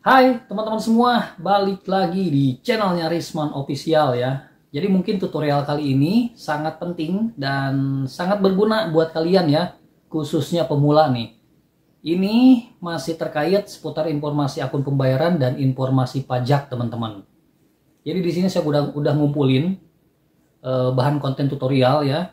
Hai teman-teman semua, balik lagi di channelnya Risman Official ya. Jadi mungkin tutorial kali ini sangat penting dan sangat berguna buat kalian ya, khususnya pemula nih. Ini masih terkait seputar informasi akun pembayaran dan informasi pajak teman-teman. Jadi di sini saya udah ngumpulin bahan konten tutorial ya.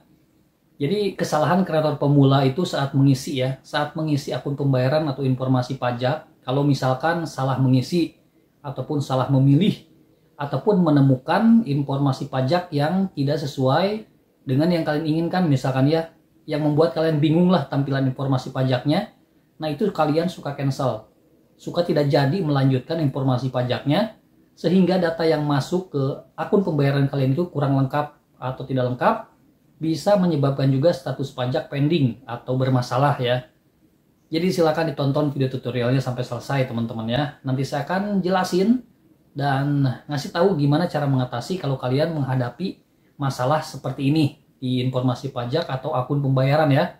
Jadi kesalahan kreator pemula itu saat mengisi akun pembayaran atau informasi pajak. Kalau misalkan salah mengisi ataupun salah memilih ataupun menemukan informasi pajak yang tidak sesuai dengan yang kalian inginkan, misalkan ya, yang membuat kalian bingung lah tampilan informasi pajaknya. Nah itu kalian suka cancel, suka tidak jadi melanjutkan informasi pajaknya, sehingga data yang masuk ke akun pembayaran kalian itu kurang lengkap atau tidak lengkap, bisa menyebabkan juga status pajak pending atau bermasalah ya. Jadi silakan ditonton video tutorialnya sampai selesai teman-teman ya. Nanti saya akan jelasin dan ngasih tahu gimana cara mengatasi kalau kalian menghadapi masalah seperti ini di informasi pajak atau akun pembayaran ya.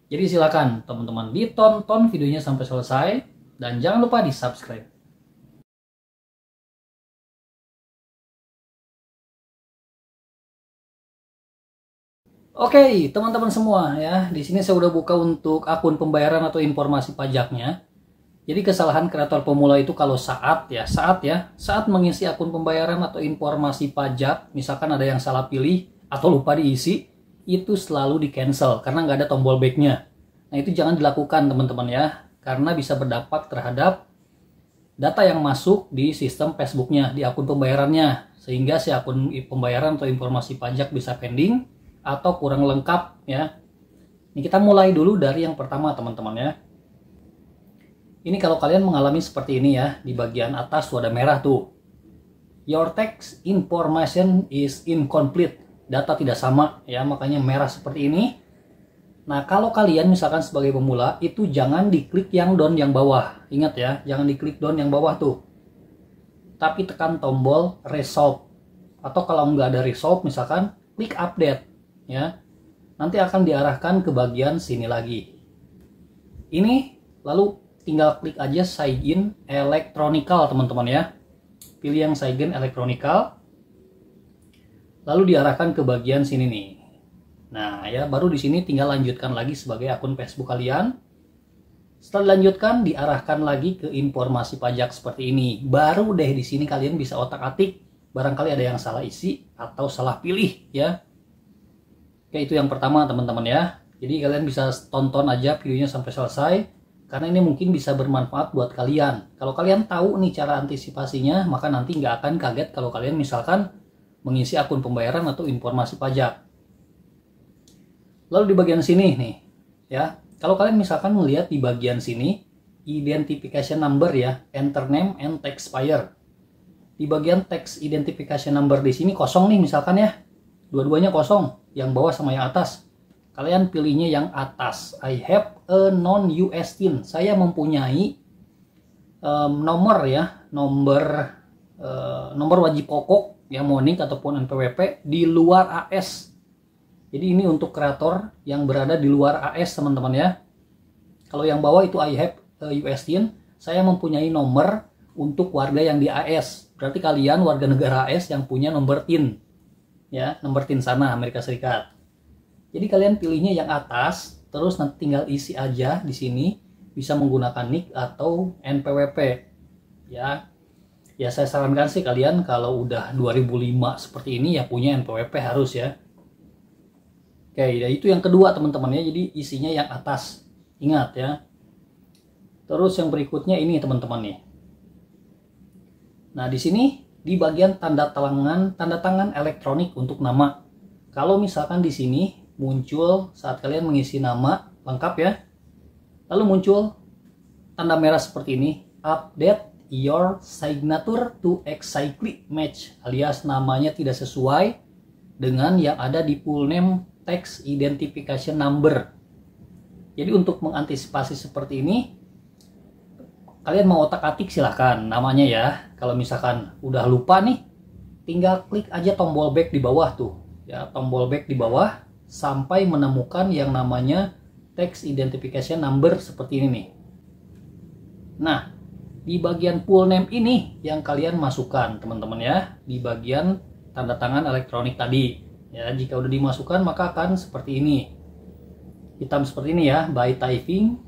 Jadi silakan teman-teman ditonton videonya sampai selesai dan jangan lupa di subscribe. Oke, teman-teman semua ya. Di sini saya udah buka untuk akun pembayaran atau informasi pajaknya. Jadi kesalahan kreator pemula itu kalau saat mengisi akun pembayaran atau informasi pajak, misalkan ada yang salah pilih atau lupa diisi, itu selalu di cancel karena nggak ada tombol backnya. Nah itu jangan dilakukan teman-teman ya, karena bisa berdampak terhadap data yang masuk di sistem Facebooknya, di akun pembayarannya, sehingga si akun pembayaran atau informasi pajak bisa pending atau kurang lengkap ya. Ini kita mulai dulu dari yang pertama teman-teman ya. Ini kalau kalian mengalami seperti ini ya, di bagian atas ada merah tuh. Your tax information is incomplete. Data tidak sama ya, makanya merah seperti ini. Nah, kalau kalian misalkan sebagai pemula, itu jangan diklik yang down yang bawah. Ingat ya, jangan diklik down yang bawah tuh. Tapi tekan tombol resolve. Atau kalau nggak ada resolve misalkan, klik update. Ya, nanti akan diarahkan ke bagian sini lagi. Ini lalu tinggal klik aja sign in electronical teman-teman ya. Pilih yang sign in electronical, lalu diarahkan ke bagian sini nih. Nah ya, baru di sini tinggal lanjutkan lagi sebagai akun Facebook kalian. Setelah dilanjutkan, diarahkan lagi ke informasi pajak seperti ini. Baru deh di sini kalian bisa otak-atik, barangkali ada yang salah isi atau salah pilih ya. Oke, itu yang pertama teman-teman ya. Jadi kalian bisa tonton aja videonya sampai selesai, karena ini mungkin bisa bermanfaat buat kalian. Kalau kalian tahu nih cara antisipasinya, maka nanti nggak akan kaget kalau kalian misalkan mengisi akun pembayaran atau informasi pajak. Lalu di bagian sini nih ya, kalau kalian misalkan melihat di bagian sini identification number ya, enter name and taxpayer. Di bagian tax identification number di sini kosong nih misalkan ya, dua-duanya kosong, yang bawah sama yang atas. Kalian pilihnya yang atas. I have a non-US TIN. Saya mempunyai nomor ya, nomor wajib pokok ya, MONIK ataupun NPWP di luar AS. Jadi ini untuk kreator yang berada di luar AS teman-teman ya. Kalau yang bawah itu I have a US TIN, saya mempunyai nomor untuk warga yang di AS. Berarti kalian warga negara AS yang punya nomor TIN. Ya, nomor TIN sana Amerika Serikat. Jadi kalian pilihnya yang atas, terus nanti tinggal isi aja di sini, bisa menggunakan NIK atau NPWP. Ya. Ya saya sarankan sih kalian kalau udah 2005 seperti ini ya punya NPWP harus ya. Oke, ya itu yang kedua teman-teman ya. Jadi isinya yang atas. Ingat ya. Terus yang berikutnya ini teman-teman nih. Nah, di sini di bagian tanda tangan elektronik untuk nama. Kalau misalkan di sini muncul saat kalian mengisi nama lengkap ya, lalu muncul tanda merah seperti ini, update your signature to exactly match, alias namanya tidak sesuai dengan yang ada di full name tax identification number. Jadi untuk mengantisipasi seperti ini, kalian mau otak-atik silahkan namanya ya. Kalau misalkan udah lupa nih, tinggal klik aja tombol back di bawah tuh ya, tombol back di bawah sampai menemukan yang namanya tax identification number seperti ini nih. Nah di bagian full name ini yang kalian masukkan teman-teman ya, di bagian tanda tangan elektronik tadi ya. Jika udah dimasukkan maka akan seperti ini, hitam seperti ini ya, by typing,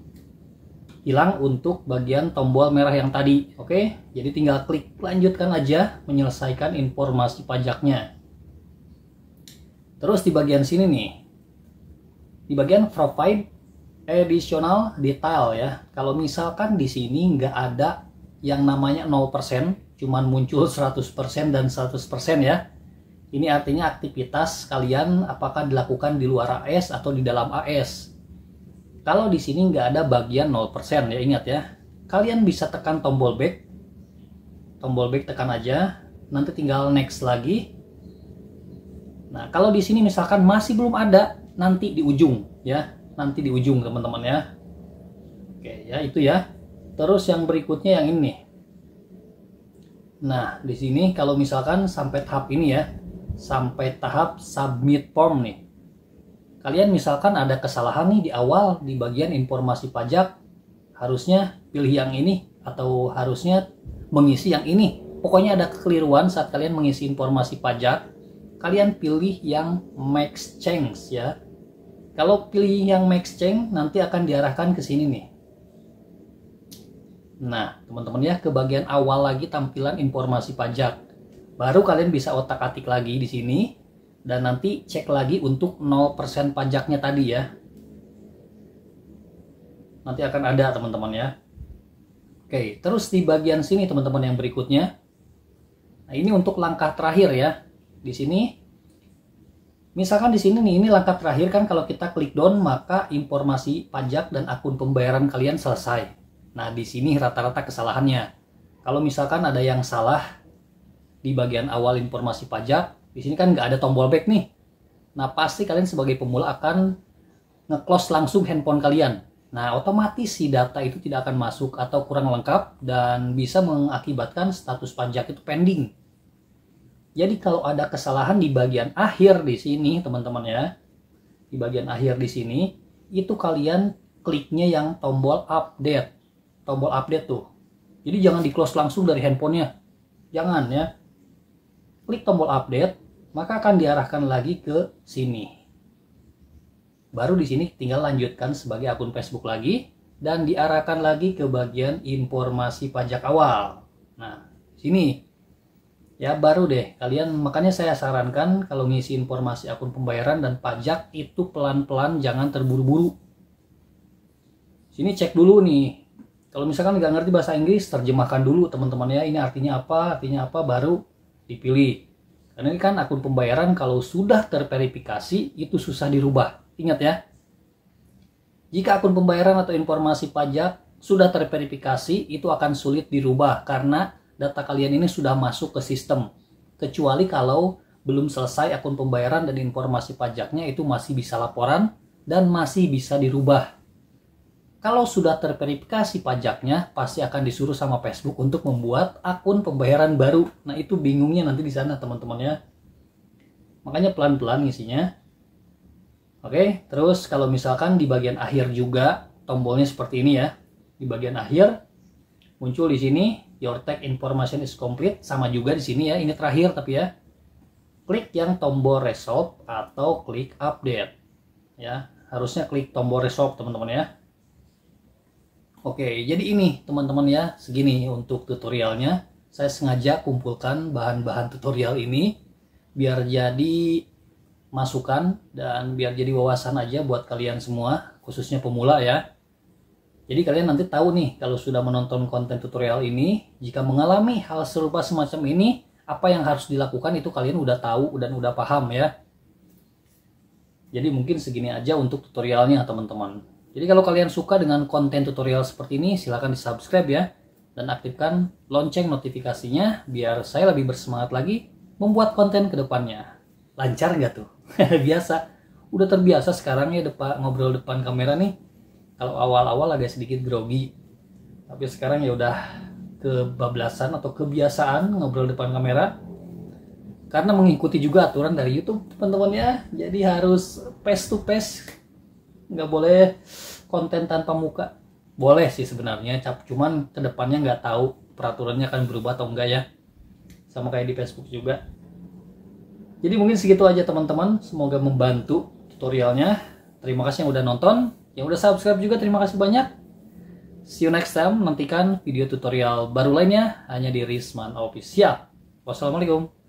hilang untuk bagian tombol merah yang tadi. Oke, jadi tinggal klik lanjutkan aja menyelesaikan informasi pajaknya. Terus di bagian sini nih, di bagian provide additional detail ya. Kalau misalkan di sini nggak ada yang namanya 0%, cuman muncul 100% dan 100% ya. Ini artinya aktivitas kalian apakah dilakukan di luar AS atau di dalam AS. Kalau di sini nggak ada bagian 0% ya, ingat ya. Kalian bisa tekan tombol back. Tombol back tekan aja, nanti tinggal next lagi. Nah, kalau di sini misalkan masih belum ada, nanti di ujung ya. Nanti di ujung teman-teman ya. Oke ya, itu ya. Terus yang berikutnya yang ini. Nah, di sini kalau misalkan sampai tahap ini ya, sampai tahap submit form nih. Kalian misalkan ada kesalahan nih di awal di bagian informasi pajak, harusnya pilih yang ini atau harusnya mengisi yang ini. Pokoknya ada kekeliruan saat kalian mengisi informasi pajak, kalian pilih yang make change ya. Kalau pilih yang make change, nanti akan diarahkan ke sini nih. Nah, teman-teman ya, ke bagian awal lagi tampilan informasi pajak. Baru kalian bisa otak-atik lagi di sini dan nanti cek lagi untuk 0% pajaknya tadi ya. Nanti akan ada teman-teman ya. Oke, terus di bagian sini teman-teman yang berikutnya. Nah, ini untuk langkah terakhir ya. Di sini misalkan di sini nih, ini langkah terakhir kan, kalau kita klik down maka informasi pajak dan akun pembayaran kalian selesai. Nah, di sini rata-rata kesalahannya. Kalau misalkan ada yang salah di bagian awal informasi pajak, di sini kan nggak ada tombol back nih. Nah, pasti kalian sebagai pemula akan nge-close langsung handphone kalian. Nah, otomatis si data itu tidak akan masuk atau kurang lengkap dan bisa mengakibatkan status pajak itu pending. Jadi kalau ada kesalahan di bagian akhir di sini, teman-teman ya, di bagian akhir di sini, itu kalian kliknya yang tombol update. Tombol update tuh. Jadi jangan di-close langsung dari handphonenya. Jangan ya. Klik tombol update, maka akan diarahkan lagi ke sini. Baru di sini tinggal lanjutkan sebagai akun Facebook lagi dan diarahkan lagi ke bagian informasi pajak awal. Nah, sini. Ya baru deh kalian, makanya saya sarankan kalau ngisi informasi akun pembayaran dan pajak itu pelan-pelan, jangan terburu-buru. Sini cek dulu nih, kalau misalkan nggak ngerti bahasa Inggris, terjemahkan dulu teman-teman ya, ini artinya apa, baru dipilih. Karena ini kan akun pembayaran kalau sudah terverifikasi itu susah dirubah. Ingat ya, jika akun pembayaran atau informasi pajak sudah terverifikasi itu akan sulit dirubah karena data kalian ini sudah masuk ke sistem, kecuali kalau belum selesai akun pembayaran dan informasi pajaknya, itu masih bisa laporan dan masih bisa dirubah. Kalau sudah terverifikasi pajaknya, pasti akan disuruh sama Facebook untuk membuat akun pembayaran baru. Nah, itu bingungnya nanti di sana teman-teman ya. Makanya pelan-pelan ngisinya. Oke, terus kalau misalkan di bagian akhir juga tombolnya seperti ini ya. Di bagian akhir muncul di sini your tax information is complete, sama juga di sini ya, ini terakhir tapi ya. Klik yang tombol resolve atau klik update. Ya, harusnya klik tombol resolve teman-teman ya. Oke, jadi ini teman-teman ya, segini untuk tutorialnya. Saya sengaja kumpulkan bahan-bahan tutorial ini biar jadi masukan dan biar jadi wawasan aja buat kalian semua, khususnya pemula ya. Jadi kalian nanti tahu nih kalau sudah menonton konten tutorial ini, jika mengalami hal serupa semacam ini, apa yang harus dilakukan itu kalian udah tahu dan udah paham ya. Jadi mungkin segini aja untuk tutorialnya teman-teman. Jadi kalau kalian suka dengan konten tutorial seperti ini, silahkan di subscribe ya. Dan aktifkan lonceng notifikasinya biar saya lebih bersemangat lagi membuat konten ke depannya. Lancar nggak tuh? Biasa. Udah terbiasa sekarang ya ngobrol depan kamera nih. Kalau awal-awal agak sedikit grogi, tapi sekarang ya udah kebablasan atau kebiasaan ngobrol depan kamera. Karena mengikuti juga aturan dari YouTube teman-teman ya. Jadi harus face to face, nggak boleh konten tanpa muka. boleh sih sebenarnya, cuman kedepannya nggak tahu peraturannya akan berubah atau enggak ya, sama kayak di Facebook juga. Jadi mungkin segitu aja teman-teman, semoga membantu tutorialnya. Terima kasih yang udah nonton, yang udah subscribe juga terima kasih banyak. See you next time, nantikan video tutorial baru lainnya hanya di Risman Official. Wassalamualaikum.